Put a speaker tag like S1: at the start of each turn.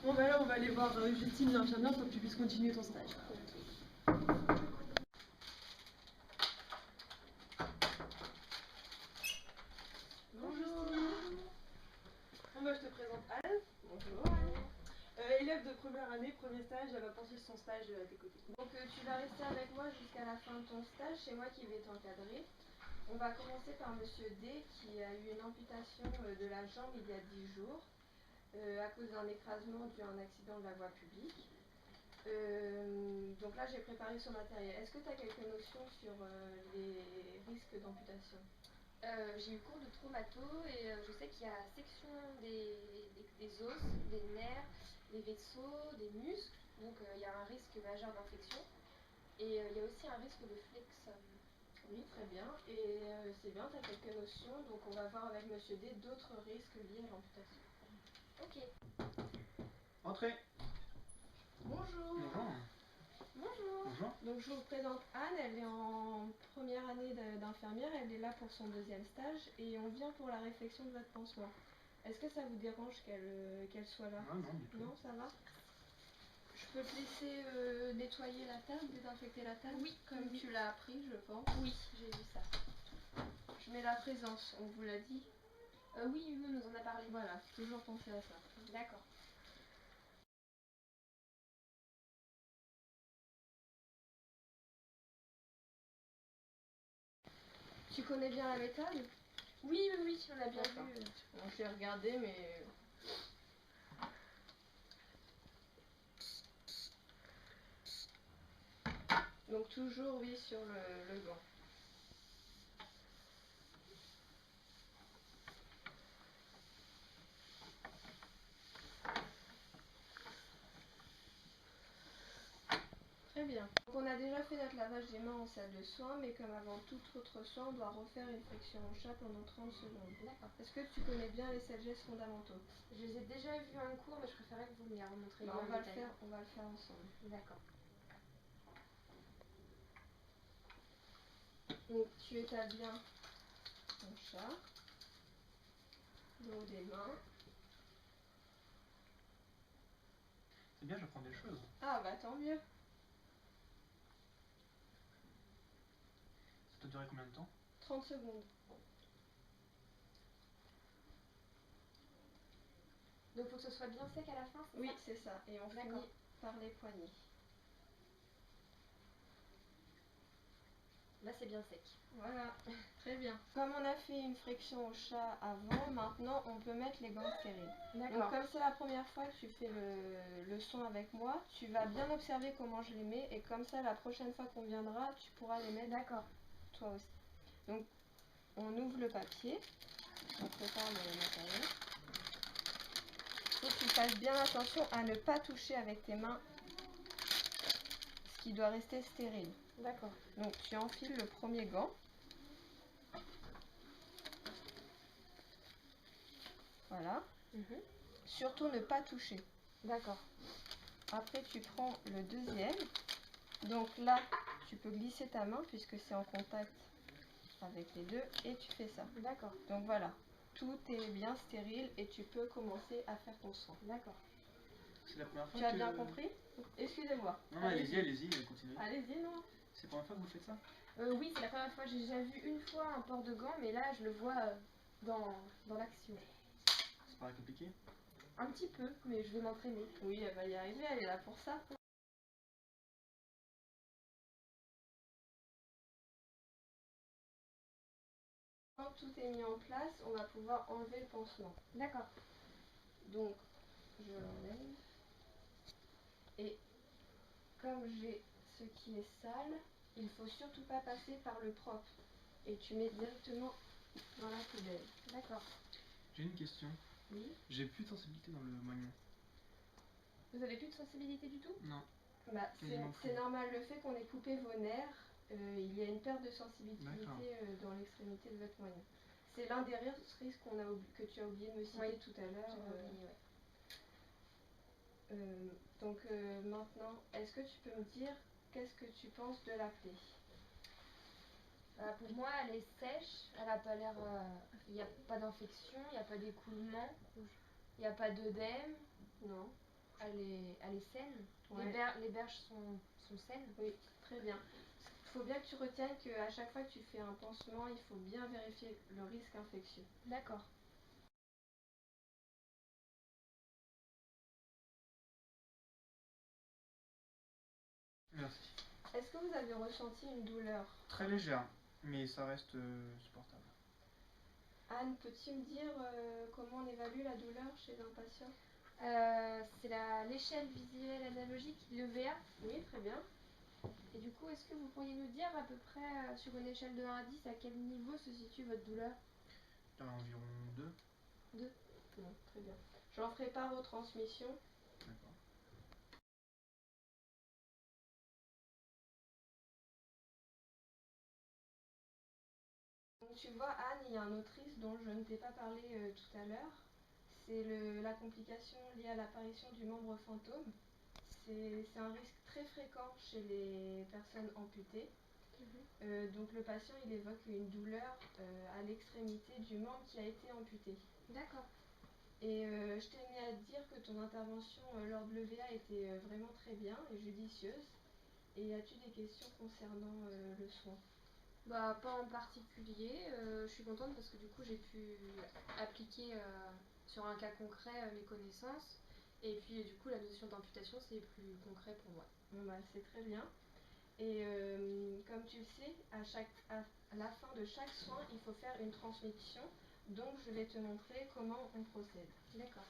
S1: Bon bah là on va aller voir Justine l'infirmière pour que tu puisses continuer ton stage. Bonjour. Bon bah je te présente Anne. Bonjour. Élève de première année, premier stage, elle va poursuivre son stage à tes côtés. Donc tu vas rester avec moi jusqu'à la fin de ton stage, c'est moi qui vais t'encadrer. On va commencer par Monsieur D qui a eu une amputation de la jambe il y a 10 jours à cause d'un écrasement dû à un accident de la voie publique. Donc là j'ai préparé son matériel. Est-ce que tu as quelques notions sur les risques d'amputation?
S2: J'ai eu cours de traumato et je sais qu'il y a section des os, des nerfs, des vaisseaux, des muscles, donc il y a un risque majeur d'infection et il y a aussi un risque de flex.
S1: Oui, très bien. Et c'est bien, tu as quelques notions, donc on va voir avec Monsieur D d'autres risques liés à l'amputation.
S2: Ok.
S3: Entrez.
S1: Bonjour.
S3: Bonjour.
S1: Bonjour.
S3: Bonjour.
S1: Donc je vous présente Anne, elle est en première année d'infirmière, elle est là pour son deuxième stage et on vient pour la réflexion de votre pansement. Est-ce que ça vous dérange qu'elle soit là?
S3: Ah non, du tout.
S1: Non, ça va? Je peux te laisser nettoyer la table, désinfecter la table?
S2: Oui,
S1: comme tu l'as appris, je pense.
S2: Oui, j'ai vu ça.
S1: Je mets la présence, on vous l'a dit?
S2: Oui, Hugo nous en a parlé.
S1: Voilà, toujours penser à ça.
S2: D'accord.
S1: Tu connais bien la méthode?
S2: Oui, on a bien vu.
S1: Bon, je vais regarder, mais... Donc toujours, oui, sur le gant. Très bien. Donc on a déjà fait notre lavage des mains en salle de soins, mais comme avant tout autre soin, on doit refaire une friction au chat pendant 30 secondes.
S2: D'accord.
S1: Est-ce que tu connais bien les 7 gestes fondamentaux?
S2: Je les ai déjà vus en cours, mais je préférais que vous me les remontriez.
S1: On va le faire ensemble.
S2: D'accord.
S1: Donc tu étales bien ton chat, le haut des mains.
S3: C'est bien, j'apprends des choses.
S1: Ah bah tant mieux.
S3: Ça doit durer combien de temps?
S1: 30 secondes.
S2: Donc il faut que ce soit bien sec à la fin, c'est ça?
S1: Oui, c'est ça. Et on finit par les poignets.
S2: Là c'est bien sec.
S1: Voilà, très bien. Comme on a fait une friction au chat avant, maintenant on peut mettre les gants stériles. Donc comme c'est la première fois que tu fais le son avec moi, tu vas bien observer comment je les mets et comme ça la prochaine fois qu'on viendra, tu pourras les mettre.
S2: D'accord.
S1: Toi aussi. Donc on ouvre le papier, on prépare le matériel. Il faut que tu fasses bien attention à ne pas toucher avec tes mains ce qui doit rester stérile.
S2: D'accord.
S1: Donc tu enfiles le premier gant. Voilà. Surtout ne pas toucher.
S2: D'accord.
S1: Après tu prends le deuxième. Donc là tu peux glisser ta main puisque c'est en contact avec les deux et tu fais ça.
S2: D'accord.
S1: Donc voilà. Tout est bien stérile et tu peux commencer à faire ton soin.
S2: D'accord.
S3: C'est la première fois
S1: Tu as bien compris? Excusez-moi.
S3: Non, allez-y, continuez.
S1: Allez-y, non?
S3: C'est la première fois que vous faites ça?
S2: Oui, c'est la première fois. J'ai déjà vu une fois un port de gants, mais là je le vois dans l'action.
S3: Ça paraît compliqué?
S2: Un petit peu, mais je vais m'entraîner.
S1: Oui, elle va y arriver, elle est là pour ça. Quand tout est mis en place, on va pouvoir enlever le pansement.
S2: D'accord.
S1: Donc, je l'enlève. Et comme j'ai ce qui est sale, il ne faut surtout pas passer par le propre. Et tu mets directement dans la poubelle.
S2: D'accord.
S3: J'ai une question.
S1: Oui.
S3: J'ai plus de sensibilité dans le moignon.
S2: Vous avez plus de sensibilité du tout?
S3: Non.
S1: Bah, c'est normal, le fait qu'on ait coupé vos nerfs, il y a une perte de sensibilité dans l'extrémité de votre moignon. C'est l'un des risques que tu as oublié de me citer tout à l'heure. Donc maintenant, est-ce que tu peux me dire qu'est-ce que tu penses de la plaie?
S2: Pour moi, elle est sèche, elle n'a pas l'air... Il n'y a pas d'infection, il n'y a pas d'écoulement, il n'y a pas d'œdème.
S1: Non.
S2: elle est saine.
S1: Ouais.
S2: Les berges sont saines.
S1: Oui, très bien. Il faut bien que tu retiennes qu'à chaque fois que tu fais un pansement, il faut bien vérifier le risque infectieux.
S2: D'accord.
S3: Merci.
S1: Est-ce que vous avez ressenti une douleur?
S3: Très légère, mais ça reste supportable.
S1: Anne, peux-tu me dire comment on évalue la douleur chez un patient?
S2: C'est l'échelle visuelle analogique, l'EVA.
S1: Oui, très bien.
S2: Et du coup, est-ce que vous pourriez nous dire à peu près sur une échelle de 1 à 10 à quel niveau se situe votre douleur?
S3: Environ 2.
S2: 2.
S1: Bon, très bien. J'en ferai part aux transmissions.
S3: D'accord.
S1: Donc tu vois Anne, il y a un autre risque dont je ne t'ai pas parlé tout à l'heure. C'est la complication liée à l'apparition du membre fantôme. C'est un risque très fréquent chez les personnes amputées. Donc le patient il évoque une douleur à l'extrémité du membre qui a été amputé.
S2: D'accord.
S1: Et je tenais à te dire que ton intervention lors de l'EVA était vraiment très bien et judicieuse. Et as-tu des questions concernant le soin?
S2: Bah, pas en particulier. Je suis contente parce que du coup, j'ai pu appliquer sur un cas concret mes connaissances. Et puis, du coup, la notion d'amputation, c'est plus concret pour moi.
S1: Bon, bah, c'est très bien. Et comme tu le sais, à la fin de chaque soin, il faut faire une transmission. Donc, je vais te montrer comment on procède.
S2: D'accord.